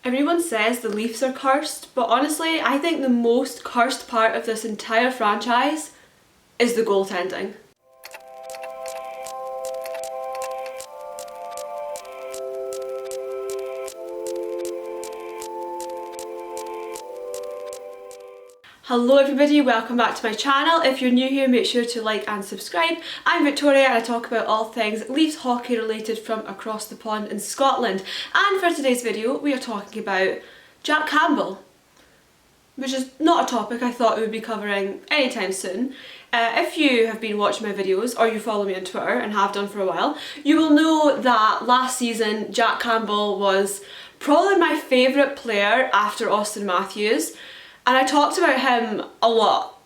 Everyone says the Leafs are cursed, but honestly, I think the most cursed part of this entire franchise is the goaltending. Hello everybody, welcome back to my channel. If you're new here, make sure to like and subscribe. I'm Victoria and I talk about all things Leafs hockey related from across the pond in Scotland. And for today's video, we are talking about Jack Campbell, which is not a topic I thought we would be covering anytime soon. If you have been watching my videos or you follow me on Twitter and have done for a while, you will know that last season Jack Campbell was probably my favourite player after Austin Matthews. And I talked about him a lot,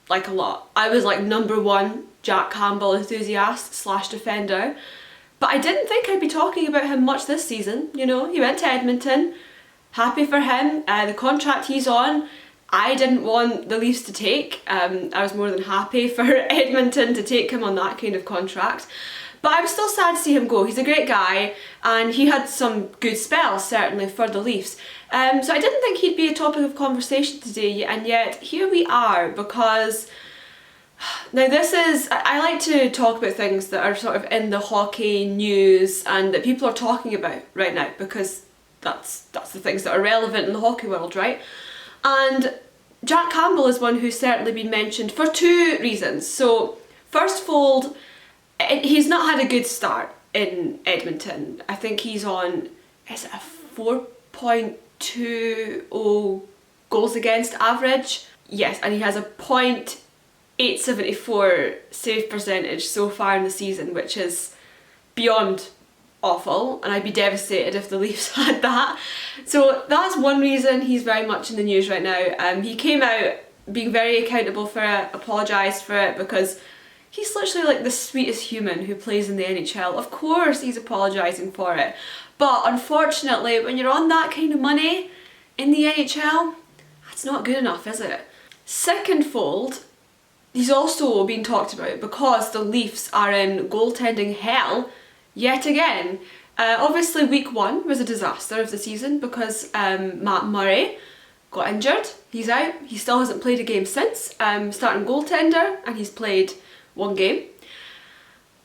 like a lot. I was like #1 Jack Campbell enthusiast / defender. But I didn't think I'd be talking about him much this season. You know, he went to Edmonton, happy for him. The contract he's on, I didn't want the Leafs to take. I was more than happy for Edmonton to take him on that kind of contract. But I'm still sad to see him go. He's a great guy and he had some good spells certainly for the Leafs. So I didn't think he'd be a topic of conversation today, and yet here we are, because now this is, I like to talk about things that are sort of in the hockey news and that people are talking about right now, because that's the things that are relevant in the hockey world, right? And Jack Campbell is one who's certainly been mentioned for two reasons. So first fold, he's not had a good start in Edmonton. I think he's on, is it a 4.20 goals against average? Yes, and he has a .874 save percentage so far in the season, which is beyond awful, and I'd be devastated if the Leafs had that. So that's one reason he's very much in the news right now. He came out being very accountable for it, apologised for it, because he's literally like the sweetest human who plays in the NHL. Of course he's apologising for it. But unfortunately, when you're on that kind of money in the NHL, that's not good enough, is it? Second fold, he's also being talked about because the Leafs are in goaltending hell yet again. Obviously week 1 was a disaster of the season because Matt Murray got injured. He's out. He still hasn't played a game since. Starting goaltender, and he's played 1 game.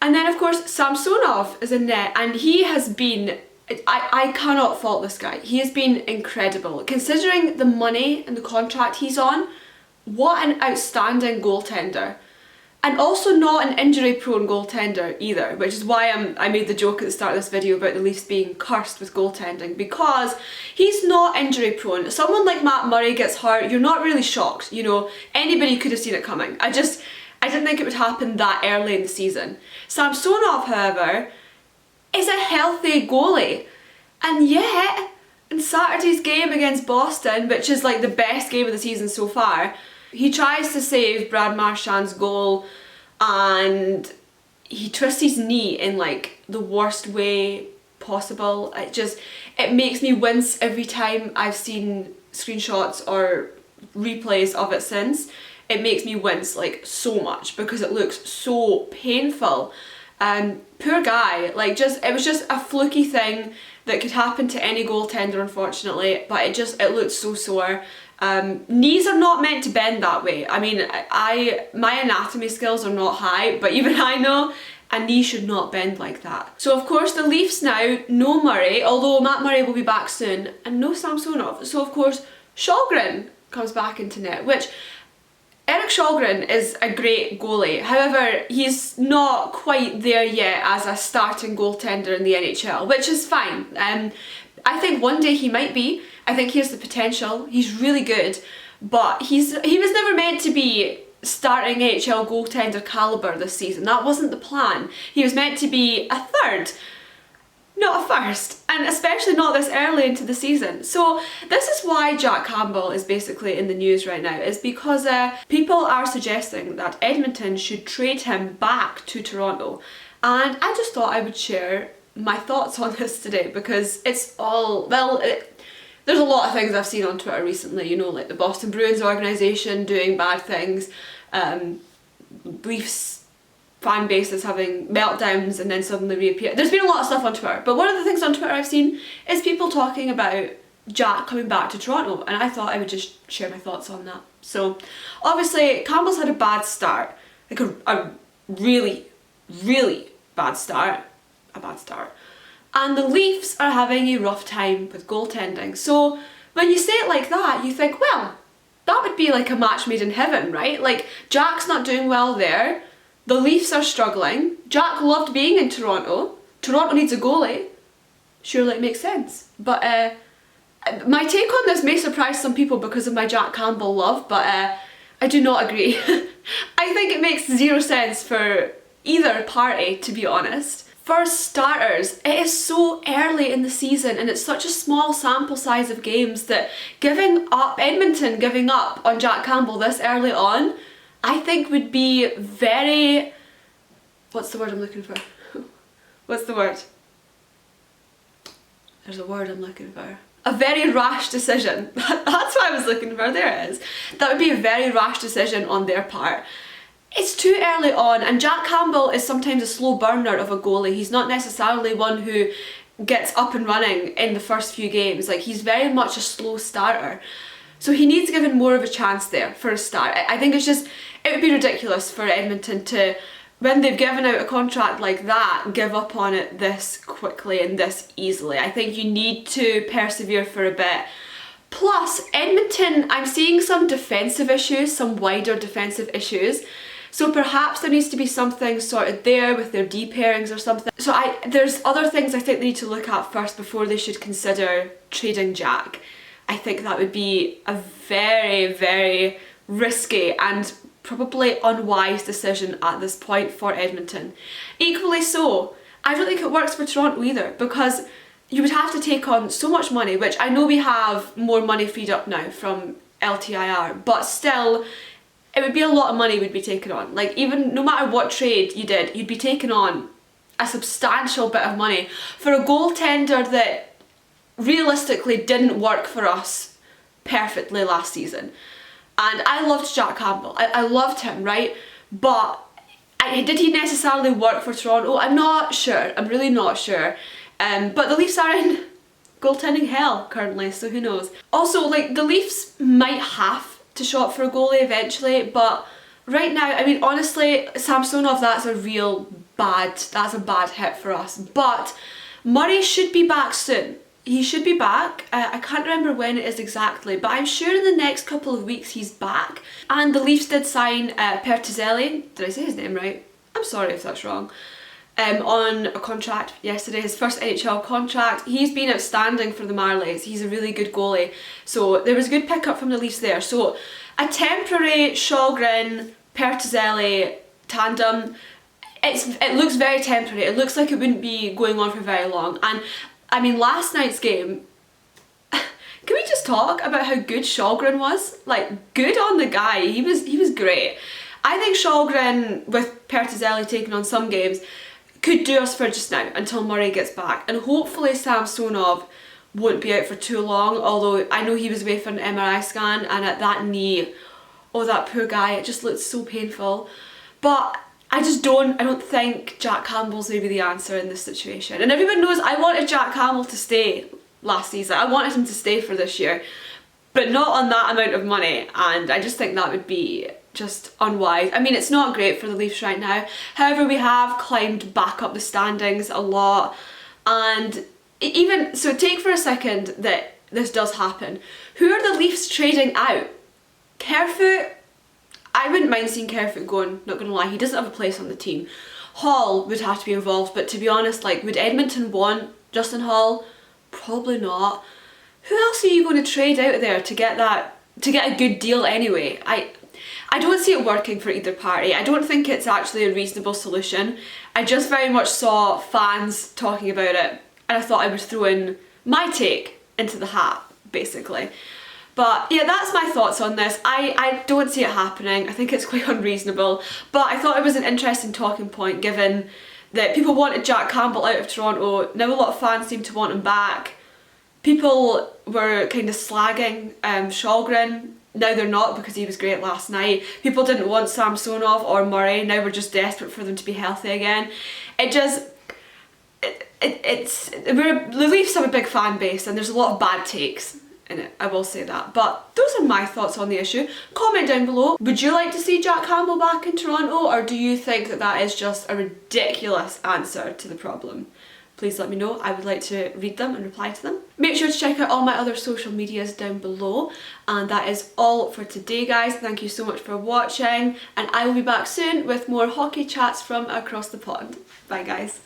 And then of course Samsonov is in net, and he has been, I cannot fault this guy. He has been incredible. Considering the money and the contract he's on, what an outstanding goaltender. And also not an injury prone goaltender either, which is why I made the joke at the start of this video about the Leafs being cursed with goaltending, because he's not injury prone. Someone like Matt Murray gets hurt, you're not really shocked, you know, anybody could have seen it coming. I didn't think it would happen that early in the season. Samsonov, however, is a healthy goalie, and yet in Saturday's game against Boston, which is like the best game of the season so far, he tries to save Brad Marchand's goal and he twists his knee in like the worst way possible. It makes me wince every time I've seen screenshots or replays of it since. It makes me wince like so much because it looks so painful. Poor guy, like it was just a fluky thing that could happen to any goaltender, unfortunately, but it looked so sore. Knees are not meant to bend that way. I mean, my anatomy skills are not high, but even I know a knee should not bend like that. So of course the Leafs now, no Murray, although Matt Murray will be back soon, and no Samsonov. So of course Källgren comes back into net, which Erik Källgren is a great goalie. However, he's not quite there yet as a starting goaltender in the NHL, which is fine. I think one day he might be. I think he has the potential. He's really good, but he was never meant to be starting NHL goaltender caliber this season. That wasn't the plan. He was meant to be a third, not a first, and especially not this early into the season. So this is why Jack Campbell is basically in the news right now, is because people are suggesting that Edmonton should trade him back to Toronto, and I just thought I would share my thoughts on this today, because it's all, well, there's a lot of things I've seen on Twitter recently, you know, like the Boston Bruins organisation doing bad things, Leafs fan bases having meltdowns and then suddenly reappear. There's been a lot of stuff on Twitter, but one of the things on Twitter I've seen is people talking about Jack coming back to Toronto, and I thought I would just share my thoughts on that. So obviously Campbell's had a bad start, like a really, really bad start, and the Leafs are having a rough time with goaltending. So when you say it like that, you think, well, that would be like a match made in heaven, right? Like, Jack's not doing well there, the Leafs are struggling, Jack loved being in Toronto, Toronto needs a goalie, surely it makes sense. But my take on this may surprise some people because of my Jack Campbell love, but I do not agree. I think it makes zero sense for either party, to be honest. For starters, it is so early in the season and it's such a small sample size of games that Edmonton giving up on Jack Campbell this early on, I think would be very... what's the word I'm looking for? What's the word? There's a word I'm looking for. A very rash decision. That's what I was looking for, there it is. That would be a very rash decision on their part. It's too early on, and Jack Campbell is sometimes a slow burner of a goalie. He's not necessarily one who gets up and running in the first few games. Like, he's very much a slow starter. So he needs given more of a chance there for a start. I think it would be ridiculous for Edmonton to, when they've given out a contract like that, give up on it this quickly and this easily. I think you need to persevere for a bit. Plus, Edmonton, I'm seeing some defensive issues, some wider defensive issues. So perhaps there needs to be something sorted there with their D pairings or something. So there's other things I think they need to look at first before they should consider trading Jack. I think that would be a very, very risky and probably unwise decision at this point for Edmonton. Equally so, I don't think it works for Toronto either, because you would have to take on so much money, which I know we have more money freed up now from LTIR, but still, it would be a lot of money we'd be taking on. Like, even no matter what trade you did, you'd be taking on a substantial bit of money for a goaltender that realistically didn't work for us perfectly last season. And I loved Jack Campbell. I loved him, right? But did he necessarily work for Toronto? I'm not sure. I'm really not sure. But the Leafs are in goaltending hell currently, so who knows. Also, like, the Leafs might have to shop for a goalie eventually, but right now, I mean, honestly, Samsonov, that's a bad hit for us. But Murray should be back soon. He should be back. I can't remember when it is exactly, but I'm sure in the next couple of weeks he's back. And the Leafs did sign Pertizelli, did I say his name right? I'm sorry if that's wrong. On a contract yesterday, his first NHL contract. He's been outstanding for the Marlies. He's a really good goalie. So there was a good pickup from the Leafs there. So a temporary Shalgren, Pertizelli tandem, it looks very temporary. It looks like it wouldn't be going on for very long. And I mean, last night's game, can we just talk about how good Shalgren was? Like, good on the guy. He was great. I think Shalgren, with Pertizelli taking on some games, could do us for just now until Murray gets back. And hopefully Samsonov won't be out for too long, although I know he was away for an MRI scan, and at that knee, oh, that poor guy, it just looked so painful. But I don't think Jack Campbell's maybe the answer in this situation. And everyone knows I wanted Jack Campbell to stay last season. I wanted him to stay for this year, but not on that amount of money, and I just think that would be just unwise. I mean, it's not great for the Leafs right now. However, we have climbed back up the standings a lot, and even so, take for a second that this does happen. Who are the Leafs trading out? Kerfoot? I wouldn't mind seeing Kerfoot going, not gonna lie. He doesn't have a place on the team. Hall would have to be involved, but to be honest, like, would Edmonton want Justin Hall? Probably not. Who else are you going to trade out there to get a good deal anyway? I don't see it working for either party. I don't think it's actually a reasonable solution. I just very much saw fans talking about it, and I thought I would throw in my take into the hat, basically. But yeah, that's my thoughts on this. I don't see it happening. I think it's quite unreasonable, but I thought it was an interesting talking point given that people wanted Jack Campbell out of Toronto. Now a lot of fans seem to want him back. People were kind of slagging Shalgren. Now they're not, because he was great last night. People didn't want Samsonov or Murray. Now we're just desperate for them to be healthy again. the Leafs have a big fan base and there's a lot of bad takes in it, I will say that. But those are my thoughts on the issue. Comment down below. Would you like to see Jack Campbell back in Toronto, or do you think that that is just a ridiculous answer to the problem? Please let me know. I would like to read them and reply to them. Make sure to check out all my other social medias down below. And that is all for today, guys. Thank you so much for watching, and I will be back soon with more hockey chats from across the pond. Bye, guys.